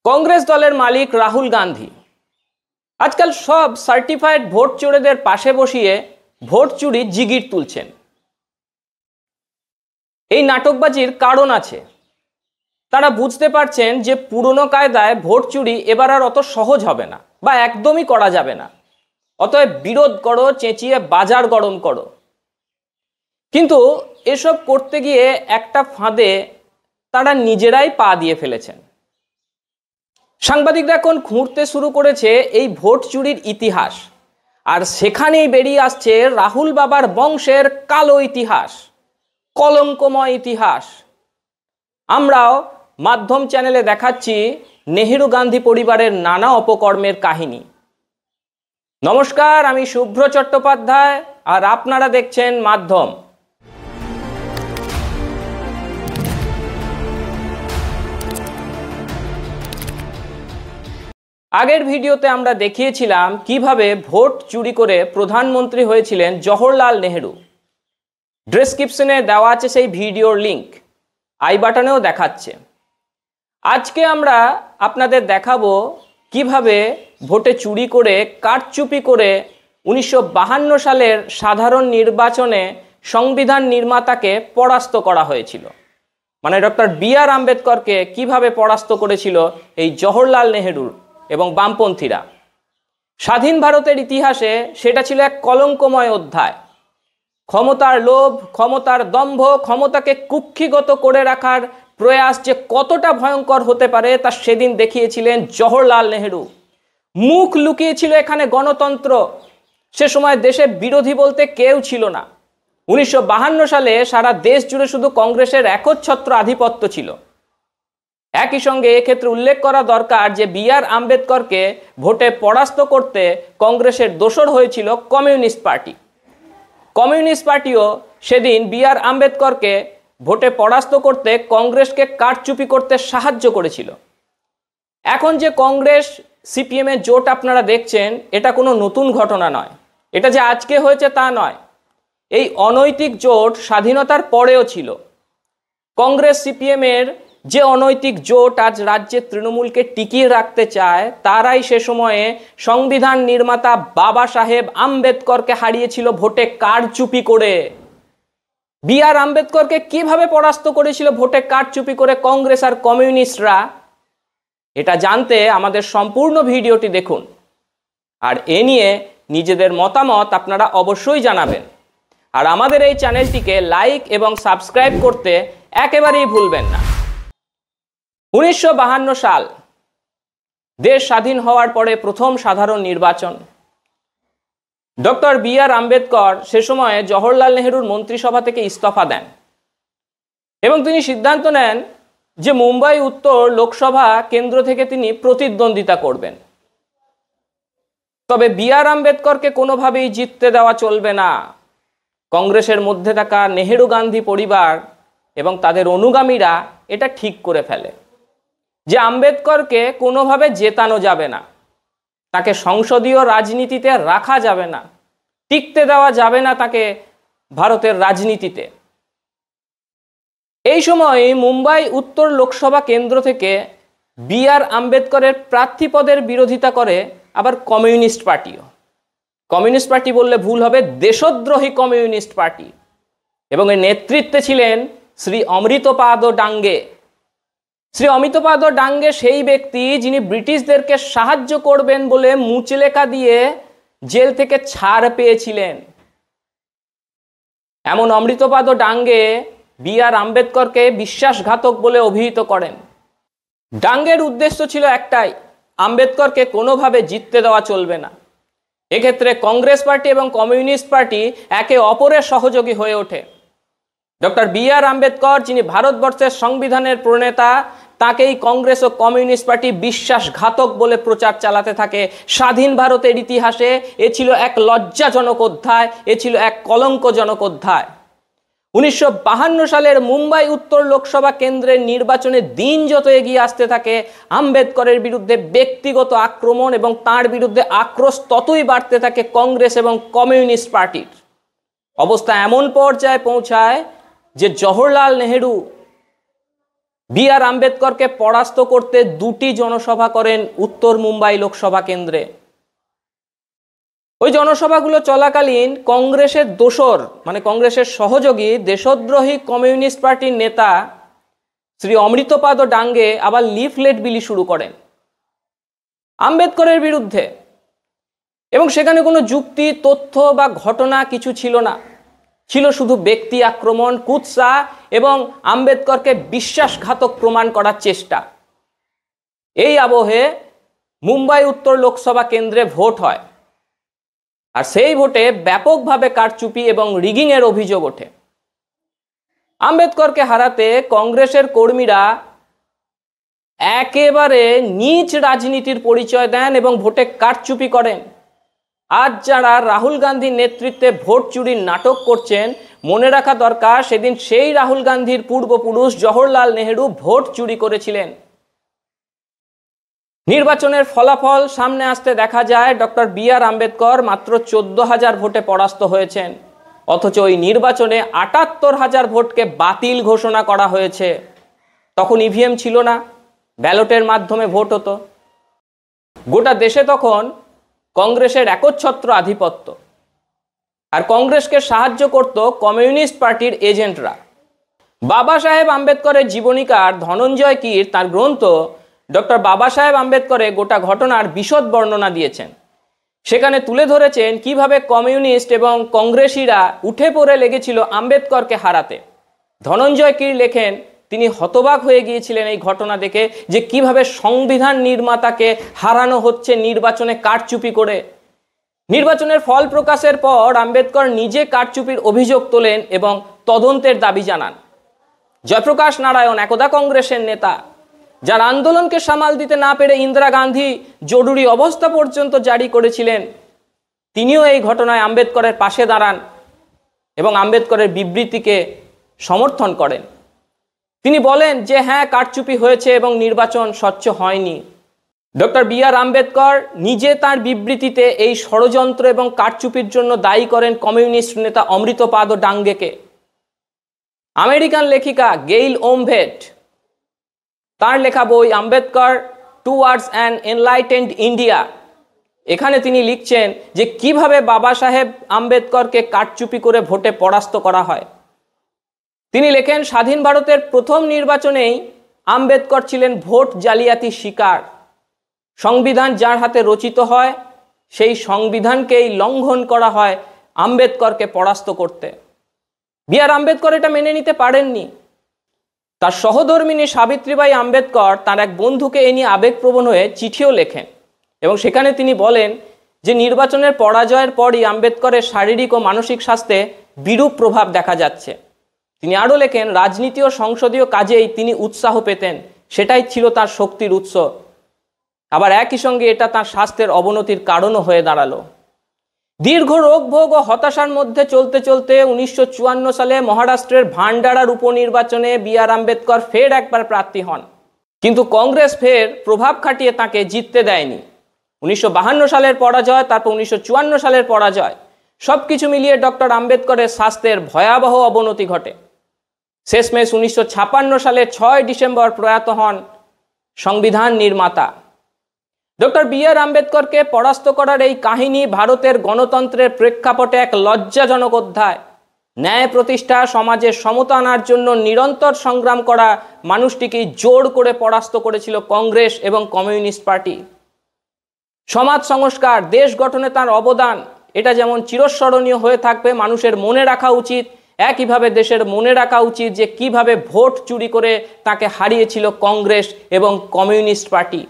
কংগ্রেস দলের মালিক রাহুল গান্ধী আজকাল সব সার্টিফাইড ভোট চোরেদের পাশে বসিয়ে ভোট চুরি জিগির তুলছেন। এই নাটকবাজির কারণ আছে। তারা বুঝতে পারছেন যে পুরনো কায়দায় ভোট চুরি এবার আর অত সহজ হবে না বা একদমই করা যাবে না। অতএব বিরোধ করো, চেঁচিয়ে বাজার গরম করো। কিন্তু এসব করতে গিয়ে একটা ফাঁদে তারা নিজেরাই পা দিয়ে ফেলেছেন। সাংবাদিকরা এখন খুঁড়তে শুরু করেছে এই ভোট চুরির ইতিহাস, আর সেখানেই বেরিয়ে আসছে রাহুল বাবার বংশের কালো ইতিহাস, কলঙ্কময় ইতিহাস। আমরাও মাধ্যম চ্যানেলে দেখাচ্ছি নেহেরু গান্ধী পরিবারের নানা অপকর্মের কাহিনী। নমস্কার, আমি শুভ্র চট্টোপাধ্যায় আর আপনারা দেখছেন মাধ্যম। আগের ভিডিওতে আমরা দেখিয়েছিলাম কিভাবে ভোট চুরি করে প্রধানমন্ত্রী হয়েছিলেন জওহরলাল নেহেরু। ডেসক্রিপশনে দেওয়া আছে সেই ভিডিওর লিংক, আই বাটনেও দেখাচ্ছে। আজকে আমরা আপনাদের দেখাবো কিভাবে ভোটে চুরি করে কারচুপি করে 1952 সালের সাধারণ নির্বাচনে সংবিধান নির্মাতাকে পরাস্ত করা হয়েছিল। মানে ডক্টর বি.আর. আম্বেদকরকে কিভাবে পরাস্ত করেছিল এই জওহরলাল নেহেরু এবং বামপন্থীরা। স্বাধীন ভারতের ইতিহাসে সেটা ছিল এক কলঙ্কময় অধ্যায়। ক্ষমতার লোভ, ক্ষমতার দম্ভ, ক্ষমতাকে কুক্ষিগত করে রাখার প্রয়াস যে কতটা ভয়ঙ্কর হতে পারে তা সেদিন দেখিয়েছিলেন জওহরলাল নেহেরু। মুখ লুকিয়েছিল এখানে গণতন্ত্র। সে সময় দেশে বিরোধী বলতে কেউ ছিল না। 1952 সালে সারা দেশ জুড়ে শুধু কংগ্রেসের একচ্ছত্র আধিপত্য ছিল। একই সঙ্গে এক্ষেত্রে উল্লেখ করা দরকার যে বি.আর. আম্বেদকরকে ভোটে পরাস্ত করতে কংগ্রেসের দোসর হয়েছিল কমিউনিস্ট পার্টি। কমিউনিস্ট পার্টিও সেদিন বি.আর. আম্বেদকরকে ভোটে পরাস্ত করতে কংগ্রেসকে কারচুপি করতে সাহায্য করেছিল। এখন যে কংগ্রেস সিপিএমের জোট আপনারা দেখছেন, এটা কোনো নতুন ঘটনা নয়। এটা যে আজকে হয়েছে তা নয়। এই অনৈতিক জোট স্বাধীনতার পরেও ছিল। কংগ্রেস সিপিএমের যে অনৈতিক জোট আজ রাজ্যে তৃণমূলকে টিকিয়ে রাখতে চায়, তারাই সে সময়ে সংবিধান নির্মাতা বাবা সাহেব আম্বেদকরকে হারিয়েছিল ভোটে কারচুপি করে। বি.আর. আম্বেদকরকে কিভাবে পরাস্ত করেছিল ভোটে কারচুপি করে কংগ্রেস আর কমিউনিস্টরা, এটা জানতে আমাদের সম্পূর্ণ ভিডিওটি দেখুন। আর এ নিয়ে নিজেদের মতামত আপনারা অবশ্যই জানাবেন। আর আমাদের এই চ্যানেলটিকে লাইক এবং সাবস্ক্রাইব করতে একেবারেই ভুলবেন না। 1952 সাল, দেশ স্বাধীন হওয়ার পরে প্রথম সাধারণ নির্বাচন। Doctor B.R.. আম্বেদকর সে সময়ে জওহরলাল নেহেরুর মন্ত্রিসভা থেকে ইস্তফা দেন এবং তিনি সিদ্ধান্ত নেন যে মুম্বাই উত্তর লোকসভা কেন্দ্র থেকে তিনি প্রতিদ্বন্দ্বিতা করবেন। তবে বি.আর. আম্বেদকরকে কোনোভাবেই জিততে দেওয়া চলবে না। কংগ্রেসের মধ্যে থাকা নেহেরু গান্ধী পরিবার এবং তাদের অনুগামীরা এটা ঠিক করে ফেলে যে আম্বেদকরকে কোনোভাবে জেতানো যাবে না, তাকে সংসদীয় রাজনীতিতে রাখা যাবে না, টিকতে দেওয়া যাবে না তাকে ভারতের রাজনীতিতে। এই সময় মুম্বাই উত্তর লোকসভা কেন্দ্র থেকে বি.আর. আম্বেদকরের প্রার্থী পদের বিরোধিতা করে আবার কমিউনিস্ট পার্টিও। কমিউনিস্ট পার্টি বললে ভুল হবে, দেশদ্রোহী কমিউনিস্ট পার্টি। এবং এর নেতৃত্বে ছিলেন শ্রী অমৃতপাদ ডাঙ্গে। শ্রী অমৃতপাদ ডাঙ্গে সেই ব্যক্তি যিনি ব্রিটিশদেরকে সাহায্য করবেন বলে মুচলেকা দিয়ে জেল থেকে ছাড় পেয়েছিলেন। এমন অমৃতপাদ ডাঙ্গে বি.আর. আম্বেদকরকে বিশ্বাসঘাতক বলে অভিহিত করেন। ডাঙ্গের উদ্দেশ্য ছিল একটাই, আম্বেদকরকে কোনোভাবে জিততে দেওয়া চলবে না। এক্ষেত্রে কংগ্রেস পার্টি এবং কমিউনিস্ট পার্টি একে অপরের সহযোগী হয়ে ওঠে। Doctor B.R.. আম্বেদকর, যিনি ভারতবর্ষের সংবিধানের প্রণেতা, তাকেই কংগ্রেস ও কমিউনিস্ট পার্টি বিশ্বাসঘাতক বলে প্রচার চালাতে থাকে। স্বাধীন ভারতের ইতিহাসে এ ছিল এক লজ্জাজনক অধ্যায়, এ ছিল এক কলঙ্কজনক অধ্যায়। 1952 সালের মুম্বাই উত্তর লোকসভা কেন্দ্রের নির্বাচনে দিন যত এগিয়ে আসতে থাকে, আম্বেদকরের বিরুদ্ধে ব্যক্তিগত আক্রমণ এবং তার বিরুদ্ধে আক্রোশ ততই বাড়তে থাকে কংগ্রেস এবং কমিউনিস্ট পার্টির। অবস্থা এমন পর্যায়ে পৌঁছায় যে জওহরলাল নেহেরু বি আর আম্বেদকরকে পরাস্ত করতে 2টি জনসভা করেন উত্তর মুম্বাই লোকসভা কেন্দ্রে। ওই জনসভাগুলো চলাকালীন কংগ্রেসের দোসর মানে কংগ্রেসের সহযোগী দেশদ্রোহী কমিউনিস্ট পার্টির নেতা শ্রী অমৃতপাদ ডাঙ্গে আবার লিফলেট বিলি শুরু করেন আম্বেদকরের বিরুদ্ধে, এবং সেখানে কোনো যুক্তি, তথ্য বা ঘটনা কিছু ছিল না, ছিল শুধু ব্যক্তি আক্রমণ, কুৎসা এবং আম্বেদকরকে বিশ্বাসঘাতক প্রমাণ করার চেষ্টা। এই আবহে মুম্বাই উত্তর লোকসভা কেন্দ্রে ভোট হয়, আর সেই ভোটে ব্যাপকভাবে কারচুপি এবং রিগিংয়ের অভিযোগ ওঠে। আম্বেদকরকে হারাতে কংগ্রেসের কর্মীরা একেবারে নীচ রাজনীতির পরিচয় দেন এবং ভোটে কারচুপি করেন। আজ যারা রাহুল গান্ধীর নেতৃত্বে ভোট চুরির নাটক করছেন, মনে রাখা দরকার সেদিন সেই রাহুল গান্ধীর পূর্বপুরুষ জওহরলাল নেহেরু ভোট চুরি করেছিলেন। নির্বাচনের ফলাফল সামনে আসতে দেখা যায় ডক্টর বি আর আম্বেদকর মাত্র 14,000 ভোটে পরাস্ত হয়েছেন, অথচ ওই নির্বাচনে 78,000 ভোটকে বাতিল ঘোষণা করা হয়েছে। তখন ইভিএম ছিল না, ব্যালটের মাধ্যমে ভোট হতো। গোটা দেশে তখন কংগ্রেসের একচ্ছত্র আধিপত্য, আর কংগ্রেসকে সাহায্য করত কমিউনিস্ট পার্টির এজেন্টরা। বাবা সাহেব আম্বেদকরের জীবনীকার ধনঞ্জয় কীর তার গ্রন্থ ডক্টর বাবা সাহেব আম্বেদকরের গোটা ঘটনার বিশদ বর্ণনা দিয়েছেন। সেখানে তুলে ধরেছেন কিভাবে কমিউনিস্ট এবং কংগ্রেসিরা উঠে পড়ে লেগেছিল আম্বেদকরকে হারাতে। ধনঞ্জয় কীর লেখেন তিনি হতবাক হয়ে গিয়েছিলেন এই ঘটনা দেখে, যে কিভাবে সংবিধান নির্মাতাকে হারানো হচ্ছে নির্বাচনে কারচুপি করে। নির্বাচনের ফল প্রকাশের পর আম্বেদকর নিজে কারচুপির অভিযোগ তোলেন এবং তদন্তের দাবি জানান। জয়প্রকাশ নারায়ণ, একদা কংগ্রেসের নেতা, যার আন্দোলনকে সামাল দিতে না পেরে ইন্দিরা গান্ধী জরুরি অবস্থা পর্যন্ত জারি করেছিলেন, তিনিও এই ঘটনায় আম্বেদকরের পাশে দাঁড়ান এবং আম্বেদকরের বিবৃতিকে সমর্থন করেন। তিনি বলেন যে হ্যাঁ, কারচুপি হয়েছে এবং নির্বাচন স্বচ্ছ হয়নি। ডক্টর বি আর আম্বেদকর নিজে তার বিবৃতিতে এই ষড়যন্ত্র এবং কারচুপির জন্য দায়ী করেন কমিউনিস্ট নেতা অমৃতপাদ ডাঙ্গেকে। আমেরিকান লেখিকা গেইল ওমভেট তার লেখা বই Ambedkar towards an enlightened India, এখানে তিনি লিখছেন যে কিভাবে বাবা সাহেব আম্বেদকরকে কারচুপি করে ভোটে পরাস্ত করা হয়। তিনি লেখেন, স্বাধীন ভারতের প্রথম নির্বাচনেই আম্বেদকর ছিলেন ভোট জালিয়াতি শিকার। সংবিধান যার হাতে রচিত হয় সেই সংবিধানকেই লঙ্ঘন করা হয় আম্বেদকরকে পরাস্ত করতে। বি আর আম্বেদকর এটা মেনে নিতে পারেননি। তার সহধর্মিণী সাবিত্রীবাই আম্বেদকর তার এক বন্ধুকে এ নিয়ে আবেগপ্রবণ হয়ে চিঠিও লেখেন, এবং সেখানে তিনি বলেন যে নির্বাচনের পরাজয়ের পরই আম্বেদকরের শারীরিক ও মানসিক স্বাস্থ্যে বিরূপ প্রভাব দেখা যাচ্ছে। তিনি আরও লেখেন, রাজনীতি ও সংসদীয় কাজেই তিনি উৎসাহ পেতেন, সেটাই ছিল তার শক্তির উৎস। আবার একই সঙ্গে এটা তার স্বাস্থ্যের অবনতির কারণও হয়ে দাঁড়ালো। দীর্ঘ রোগ ভোগ ও হতাশার মধ্যে চলতে চলতে 1954 সালে মহারাষ্ট্রের ভান্ডারার উপনির্বাচনে বি আর আম্বেদকর ফের একবার প্রার্থী হন, কিন্তু কংগ্রেস ফের প্রভাব খাটিয়ে তাকে জিততে দেয়নি। 1952 সালের পরাজয়, তারপর 1954 সালের পরাজয়, সবকিছু মিলিয়ে ডক্টর আম্বেদকরের স্বাস্থ্যের ভয়াবহ অবনতি ঘটে। শেষমেশ 1956 সালের 6 ডিসেম্বর প্রয়াত হন সংবিধান নির্মাতা। ডক্টর বি আর আম্বেদকরকে পরাস্ত করার এই কাহিনী ভারতের গণতন্ত্রের প্রেক্ষাপটে এক লজ্জাজনক অধ্যায়। ন্যায় প্রতিষ্ঠা, সমাজে সমতা আনার জন্য নিরন্তর সংগ্রাম করা মানুষটিকে জোর করে পরাস্ত করেছিল কংগ্রেস এবং কমিউনিস্ট পার্টি। সমাজ সংস্কার, দেশ গঠনে তার অবদান, এটা যেমন চিরস্মরণীয় হয়ে থাকবে, মানুষের মনে রাখা উচিত, একইভাবে দেশের মনে রাখা উচিত যে কিভাবে ভোট চুরি করে তাকে হারিয়েছিল কংগ্রেস এবং কমিউনিস্ট পার্টি।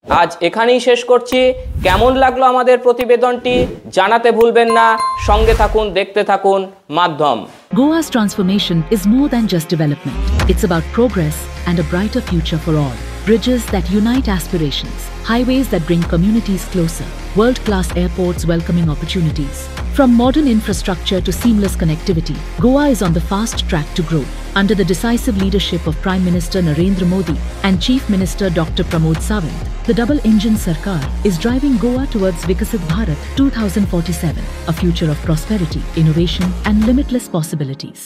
আজ এখানেই শেষ করছি। কেমন লাগলো আমাদের প্রতিবেদনটি জানাতে ভুলবেন না। সঙ্গে থাকুন, দেখতে থাকুন মাধ্যম। Goa's transformation is more than just development. It's about progress and a brighter future for all. Bridges that unite aspirations, highways that bring communities closer, world-class airports welcoming opportunities. From modern infrastructure to seamless connectivity, Goa is on the fast track to grow. Under the decisive leadership of Prime Minister Narendra Modi and Chief Minister Dr. Pramod Sawant, the double-engine Sarkar is driving Goa towards Vikasit Bharat 2047, a future of prosperity, innovation and limitless possibilities.